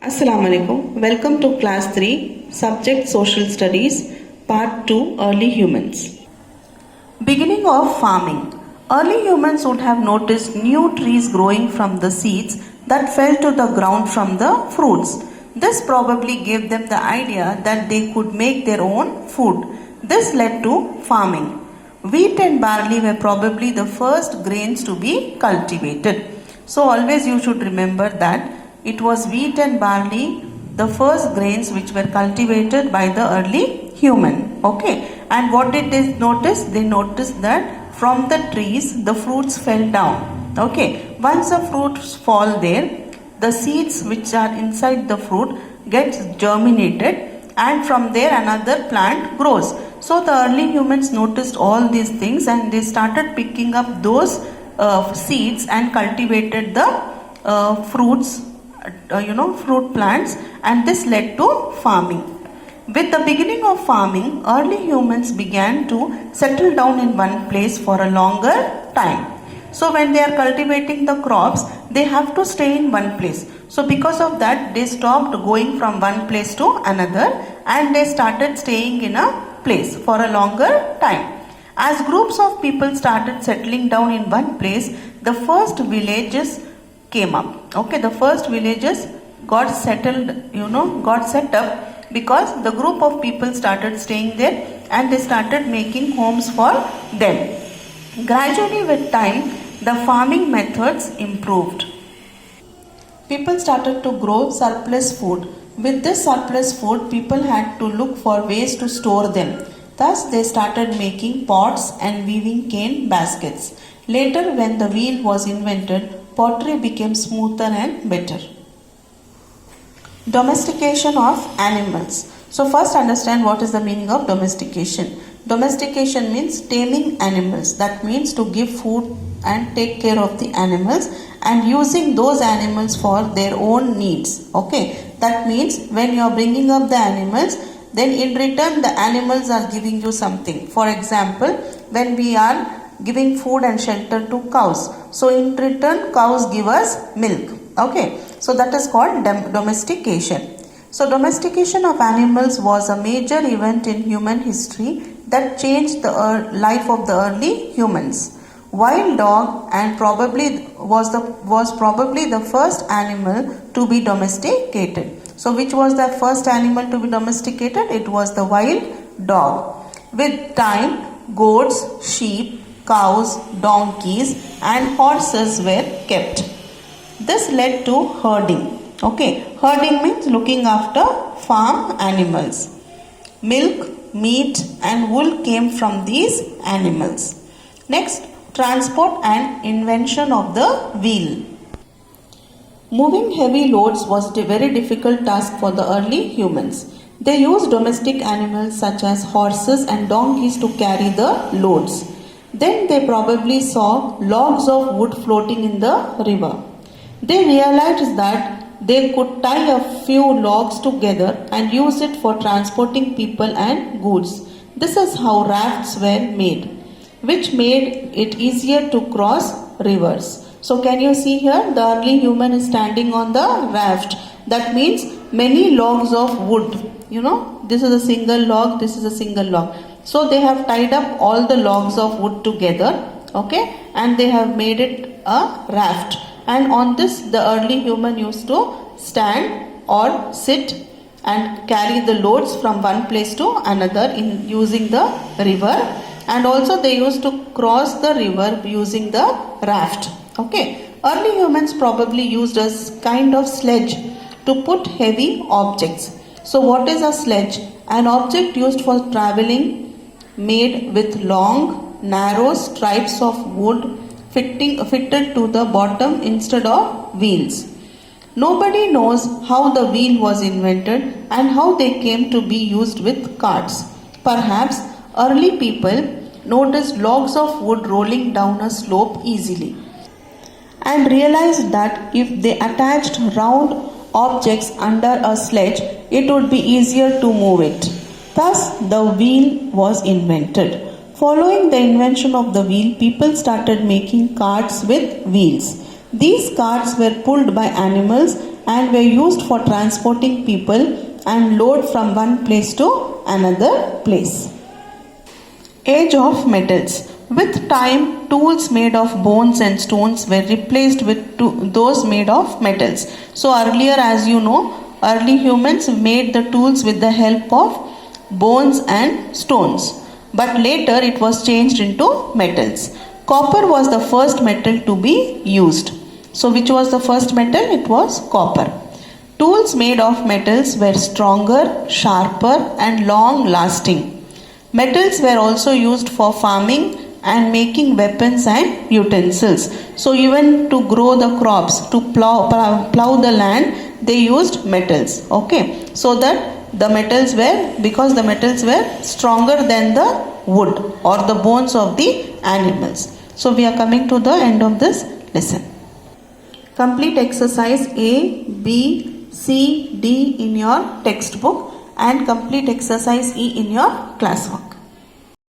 Assalamu alaikum. Welcome to class 3, subject social studies, part 2, early humans. Beginning of farming. Early humans would have noticed new trees growing from the seeds that fell to the ground from the fruits. This probably gave them the idea that they could make their own food. This led to farming. Wheat and barley were probably the first grains to be cultivated. So always you should remember that it was wheat and barley, the first grains which were cultivated by the early human. Okay. And what did they notice? They noticed that from the trees the fruits fell down. Okay. Once the fruits fall there, the seeds which are inside the fruit gets germinated, and from there another plant grows. So the early humans noticed all these things and they started picking up those seeds and cultivated the fruits, fruit plants, and this led to farming. With the beginning of farming, early humans began to settle down in one place for a longer time. So when they are cultivating the crops, they have to stay in one place. So because of that, they stopped going from one place to another and they started staying in a place for a longer time. As groups of people started settling down in one place, the first villages came up. Okay, the first villages got settled, got set up because the group of people started staying there and they started making homes for them. Gradually with time, the farming methods improved. People started to grow surplus food. With this surplus food, people had to look for ways to store them. Thus, they started making pots and weaving cane baskets. Later, when the wheel was invented, pottery became smoother and better. Domestication of animals. So first understand what is the meaning of domestication. Domestication means taming animals. That means to give food and take care of the animals and using those animals for their own needs. Okay, that means when you are bringing up the animals, then in return the animals are giving you something. For example, when we are giving food and shelter to cows, so in return cows give us milk. Okay, so that is called domestication. So domestication of animals was a major event in human history that changed the life of the early humans. Wild dog and was probably the first animal to be domesticated. So which was the first animal to be domesticated? It was the wild dog. With time, goats, sheep, cows, donkeys and horses were kept. This led to herding. Okay, herding means looking after farm animals. Milk, meat and wool came from these animals. Next, transport and invention of the wheel. Moving heavy loads was a very difficult task for the early humans. They used domestic animals such as horses and donkeys to carry the loads. Then they probably saw logs of wood floating in the river. They realized that they could tie a few logs together and use it for transporting people and goods. This is how rafts were made, which made it easier to cross rivers. So can you see here the early human is standing on the raft. That means many logs of wood. This is a single log, this is a single log. So they have tied up all the logs of wood together, okay, and they have made it a raft. And on this the early human used to stand or sit and carry the loads from one place to another in using the river, and also they used to cross the river using the raft. Okay, early humans probably used a kind of sledge to put heavy objects. So what is a sledge? An object used for traveling, made with long, narrow stripes of wood fitted to the bottom instead of wheels. Nobody knows how the wheel was invented and how they came to be used with carts. Perhaps early people noticed logs of wood rolling down a slope easily and realized that if they attached round objects under a sledge, it would be easier to move it. Thus, the wheel was invented. Following the invention of the wheel, people started making carts with wheels. These carts were pulled by animals and were used for transporting people and load from one place to another place. Age of metals. With time, tools made of bones and stones were replaced with those made of metals. So earlier, as you know, early humans made the tools with the help of bones and stones. But later it was changed into metals. Copper was the first metal to be used. So which was the first metal? It was copper. Tools made of metals were stronger, sharper and long lasting. Metals were also used for farming and making weapons and utensils. So even to grow the crops, to plow the land, they used metals. Okay, so that the metals were stronger than the wood or the bones of the animals. So we are coming to the end of this lesson. Complete exercise A, B, C, D in your textbook and complete exercise E in your classwork.